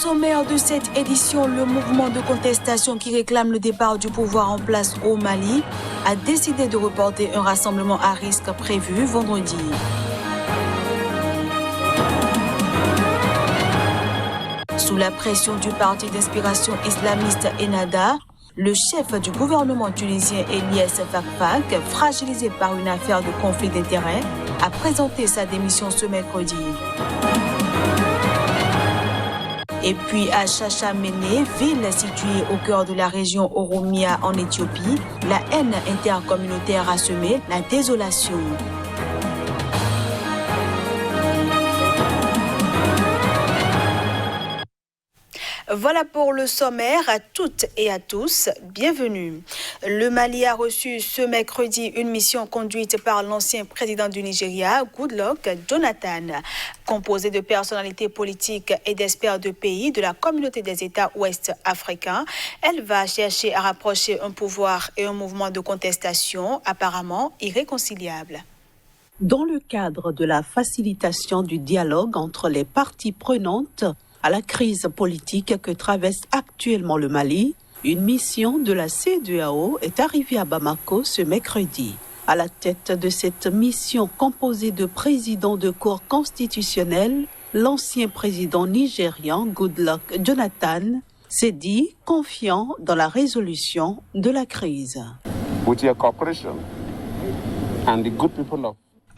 sommaire de cette édition, le mouvement de contestation qui réclame le départ du pouvoir en place au Mali a décidé de reporter un rassemblement à risque prévu vendredi. Sous la pression du parti d'inspiration islamiste Ennahda, le chef du gouvernement tunisien Eliès Fakhfakh, fragilisé par une affaire de conflit d'intérêts, a présenté sa démission ce mercredi. Et puis à Chachamene, ville située au cœur de la région Oromia en Éthiopie, la haine intercommunautaire a semé la désolation. Voilà pour le sommaire. À toutes et à tous, bienvenue. Le Mali a reçu ce mercredi une mission conduite par l'ancien président du Nigeria, Goodluck Jonathan. Composée de personnalités politiques et d'experts de pays de la communauté des États ouest africains, elle va chercher à rapprocher un pouvoir et un mouvement de contestation apparemment irréconciliables. Dans le cadre de la facilitation du dialogue entre les parties prenantes à la crise politique que traverse actuellement le Mali, une mission de la CEDEAO est arrivée à Bamako ce mercredi. À la tête de cette mission composée de présidents de cour constitutionnelle, l'ancien président nigérian Goodluck Jonathan s'est dit confiant dans la résolution de la crise.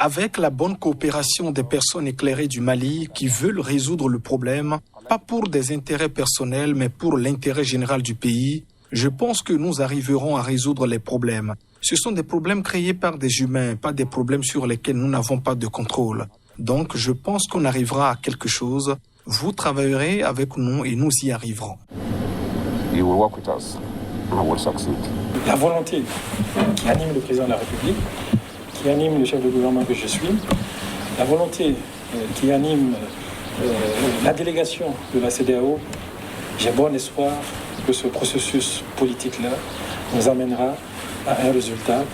Avec la bonne coopération des personnes éclairées du Mali qui veulent résoudre le problème, pas pour des intérêts personnels, mais pour l'intérêt général du pays, je pense que nous arriverons à résoudre les problèmes. Ce sont des problèmes créés par des humains, pas des problèmes sur lesquels nous n'avons pas de contrôle. Donc, je pense qu'on arrivera à quelque chose. Vous travaillerez avec nous et nous y arriverons. You will work with us and we'll succeed. La volonté qui anime le président de la République, qui anime le chef de gouvernement que je suis, la volonté qui anime la délégation de la CEDEAO, j'ai bon espoir que ce processus politique-là nous amènera à un résultat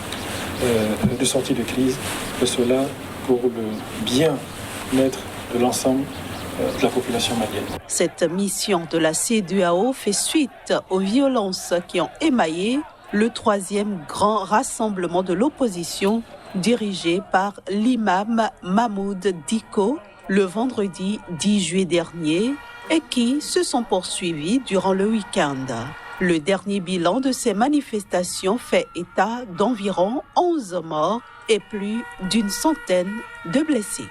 de sortie de crise, que cela pour le bien-être de l'ensemble de la population malienne. Cette mission de la CEDEAO fait suite aux violences qui ont émaillé le troisième grand rassemblement de l'opposition dirigé par l'imam Mahmoud Dicko le vendredi 10 juillet dernier et qui se sont poursuivis durant le week-end. Le dernier bilan de ces manifestations fait état d'environ 11 morts et plus d'une centaine de blessés.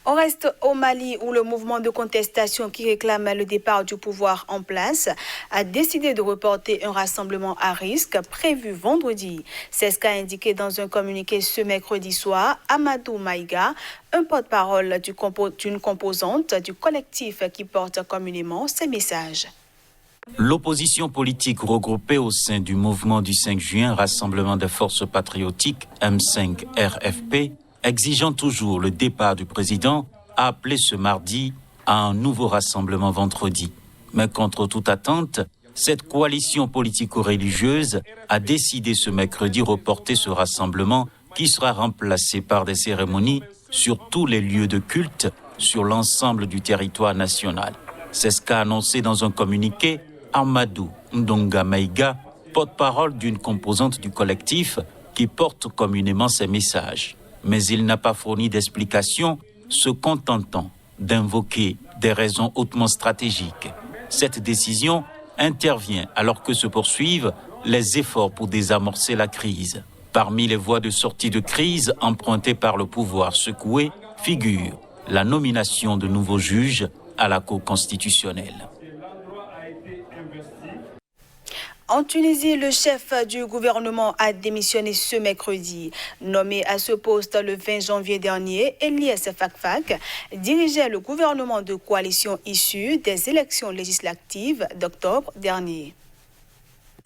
On reste au Mali où le mouvement de contestation qui réclame le départ du pouvoir en place a décidé de reporter un rassemblement à risque prévu vendredi. C'est ce qu'a indiqué dans un communiqué ce mercredi soir Amadou Maïga, un porte-parole d'une composante du collectif qui porte communément ces messages. L'opposition politique regroupée au sein du mouvement du 5 juin, Rassemblement des forces patriotiques M5 RFP, exigeant toujours le départ du président, a appelé ce mardi à un nouveau rassemblement vendredi. Mais contre toute attente, cette coalition politico-religieuse a décidé ce mercredi reporter ce rassemblement qui sera remplacé par des cérémonies sur tous les lieux de culte sur l'ensemble du territoire national. C'est ce qu'a annoncé dans un communiqué Amadou Ndonga Maïga, porte-parole d'une composante du collectif qui porte communément ces messages. Mais il n'a pas fourni d'explication, se contentant d'invoquer des raisons hautement stratégiques. Cette décision intervient alors que se poursuivent les efforts pour désamorcer la crise. Parmi les voies de sortie de crise empruntées par le pouvoir secoué figure la nomination de nouveaux juges à la Cour constitutionnelle. En Tunisie, le chef du gouvernement a démissionné ce mercredi. Nommé à ce poste le 20 janvier dernier, Eliès Fakhfakh dirigeait le gouvernement de coalition issu des élections législatives d'octobre dernier.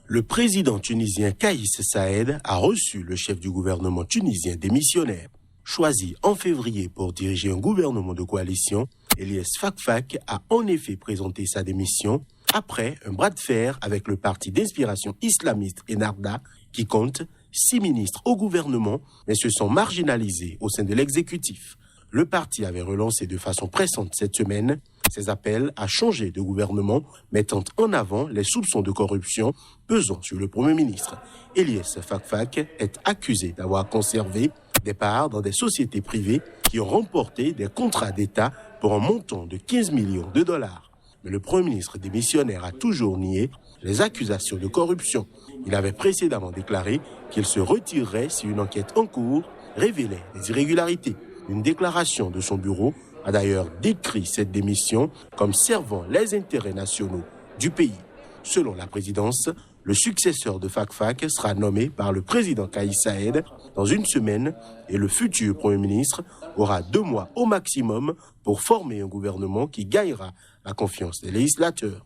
Le président tunisien Kaïs Saïed a reçu le chef du gouvernement tunisien démissionnaire. Choisi en février pour diriger un gouvernement de coalition, Eliès Fakhfakh a en effet présenté sa démission après un bras de fer avec le parti d'inspiration islamiste Ennahda, qui compte 6 ministres au gouvernement, mais se sont marginalisés au sein de l'exécutif. Le parti avait relancé de façon pressante cette semaine ses appels à changer de gouvernement, mettant en avant les soupçons de corruption pesant sur le Premier ministre. Eliès Fakfak est accusé d'avoir conservé des parts dans des sociétés privées qui ont remporté des contrats d'État pour un montant de 15 millions de dollars. Mais le Premier ministre démissionnaire a toujours nié les accusations de corruption. Il avait précédemment déclaré qu'il se retirerait si une enquête en cours révélait des irrégularités. Une déclaration de son bureau a d'ailleurs décrit cette démission comme servant les intérêts nationaux du pays. Selon la présidence, le successeur de Fakfak sera nommé par le président Kais Saied dans une semaine et le futur Premier ministre aura 2 mois au maximum pour former un gouvernement qui gagnera la confiance des législateurs.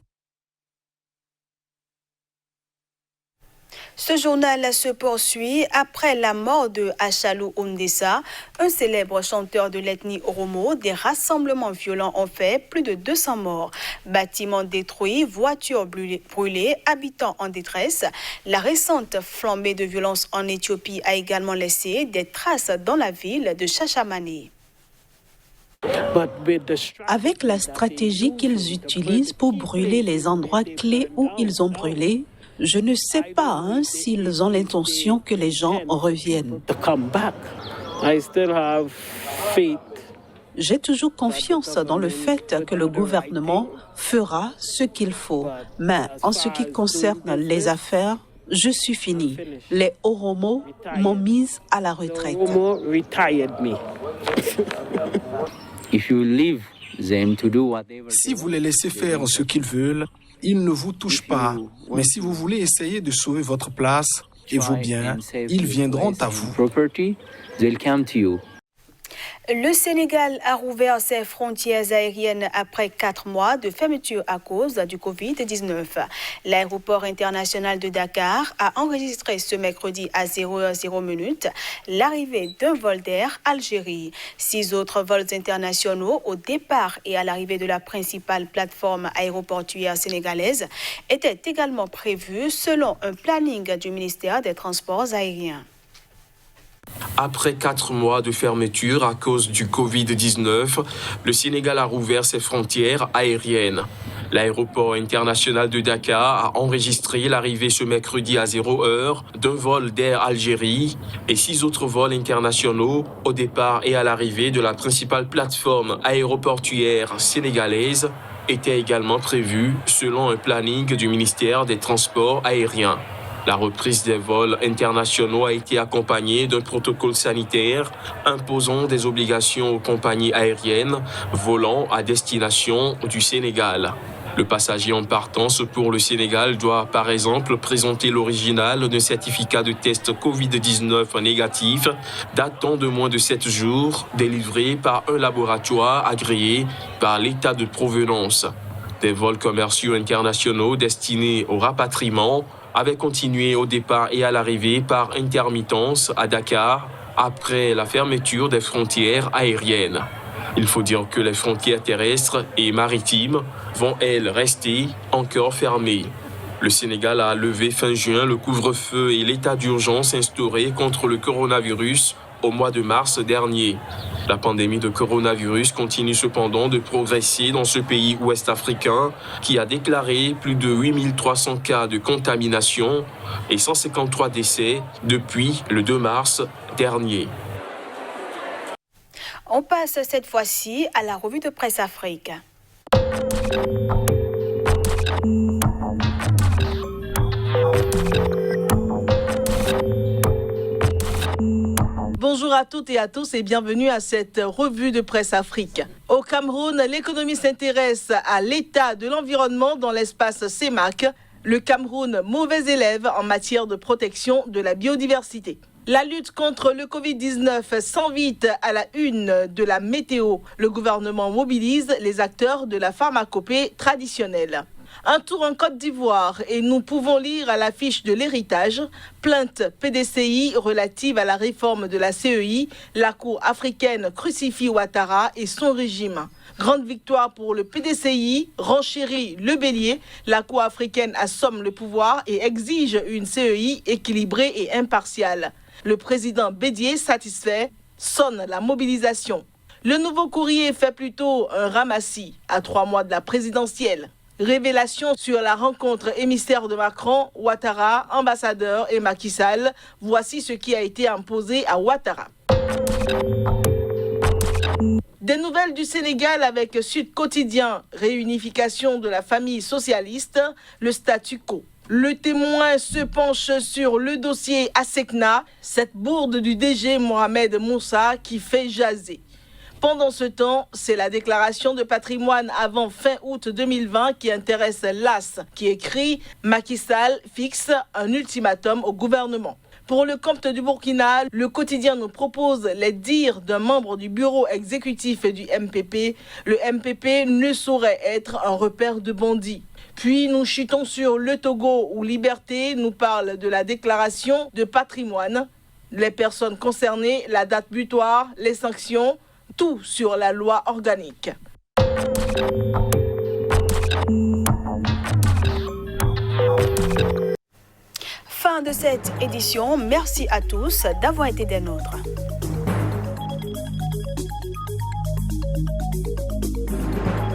Ce journal se poursuit après la mort de Achalou Ondessa, un célèbre chanteur de l'ethnie Oromo. Des rassemblements violents ont fait plus de 200 morts. Bâtiments détruits, voitures brûlées, habitants en détresse. La récente flambée de violence en Éthiopie a également laissé des traces dans la ville de Chachamani. Avec la stratégie qu'ils utilisent pour brûler les endroits clés où ils ont brûlé, je ne sais pas s'ils ont l'intention que les gens reviennent. J'ai toujours confiance dans le fait que le gouvernement fera ce qu'il faut. Mais en ce qui concerne les affaires, je suis fini. Les Oromo m'ont mise à la retraite. Si vous les laissez faire ce qu'ils veulent, ils ne vous touchent pas. Mais si vous voulez essayer de sauver votre place et vos biens, ils viendront à vous. Le Sénégal a rouvert ses frontières aériennes après 4 mois de fermeture à cause du Covid-19. L'aéroport international de Dakar a enregistré ce mercredi à 0h00 l'arrivée d'un vol d'Air Algérie. 6 autres vols internationaux au départ et à l'arrivée de la principale plateforme aéroportuaire sénégalaise étaient également prévus selon un planning du ministère des Transports aériens. Après 4 mois de fermeture à cause du Covid-19, le Sénégal a rouvert ses frontières aériennes. L'aéroport international de Dakar a enregistré l'arrivée ce mercredi à 0h d'un vol d'Air Algérie et 6 autres vols internationaux au départ et à l'arrivée de la principale plateforme aéroportuaire sénégalaise étaient également prévus selon un planning du ministère des Transports aériens. La reprise des vols internationaux a été accompagnée d'un protocole sanitaire imposant des obligations aux compagnies aériennes volant à destination du Sénégal. Le passager en partance pour le Sénégal doit par exemple présenter l'original d'un certificat de test Covid-19 négatif datant de moins de 7 jours, délivré par un laboratoire agréé par l'État de provenance. Des vols commerciaux internationaux destinés au rapatriement avaient continué au départ et à l'arrivée par intermittence à Dakar après la fermeture des frontières aériennes. Il faut dire que les frontières terrestres et maritimes vont, elles, rester encore fermées. Le Sénégal a levé fin juin le couvre-feu et l'état d'urgence instauré contre le coronavirus au mois de mars dernier. La pandémie de coronavirus continue cependant de progresser dans ce pays ouest-africain qui a déclaré plus de 8300 cas de contamination et 153 décès depuis le 2 mars dernier. On passe cette fois-ci à la revue de presse Afrique. Bonjour à toutes et à tous et bienvenue à cette revue de presse Afrique. Au Cameroun, l'économie s'intéresse à l'état de l'environnement dans l'espace CEMAC. Le Cameroun, mauvais élève en matière de protection de la biodiversité. La lutte contre le Covid-19 s'invite à la une de la météo. Le gouvernement mobilise les acteurs de la pharmacopée traditionnelle. Un tour en Côte d'Ivoire et nous pouvons lire à l'affiche de l'héritage, plainte PDCI relative à la réforme de la CEI, la Cour africaine crucifie Ouattara et son régime. Grande victoire pour le PDCI, renchérit le bélier, la Cour africaine assomme le pouvoir et exige une CEI équilibrée et impartiale. Le président Bédié, satisfait, sonne la mobilisation. Le nouveau courrier fait plutôt un ramassis à 3 mois de la présidentielle. Révélation sur la rencontre émissaire de Macron, Ouattara, ambassadeur et Macky Sall. Voici ce qui a été imposé à Ouattara. Des nouvelles du Sénégal avec Sud Quotidien, réunification de la famille socialiste, le statu quo. Le Témoin se penche sur le dossier ASECNA, cette bourde du DG Mohamed Moussa qui fait jaser. Pendant ce temps, c'est la déclaration de patrimoine avant fin août 2020 qui intéresse l'AS, qui écrit « Macky Sall fixe un ultimatum au gouvernement ». Pour le compte du Burkina, le quotidien nous propose les dires d'un membre du bureau exécutif du MPP. Le MPP ne saurait être un repère de bandits. Puis nous chutons sur le Togo où Liberté nous parle de la déclaration de patrimoine, les personnes concernées, la date butoir, les sanctions, tout sur la loi organique. Fin de cette édition. Merci à tous d'avoir été des nôtres.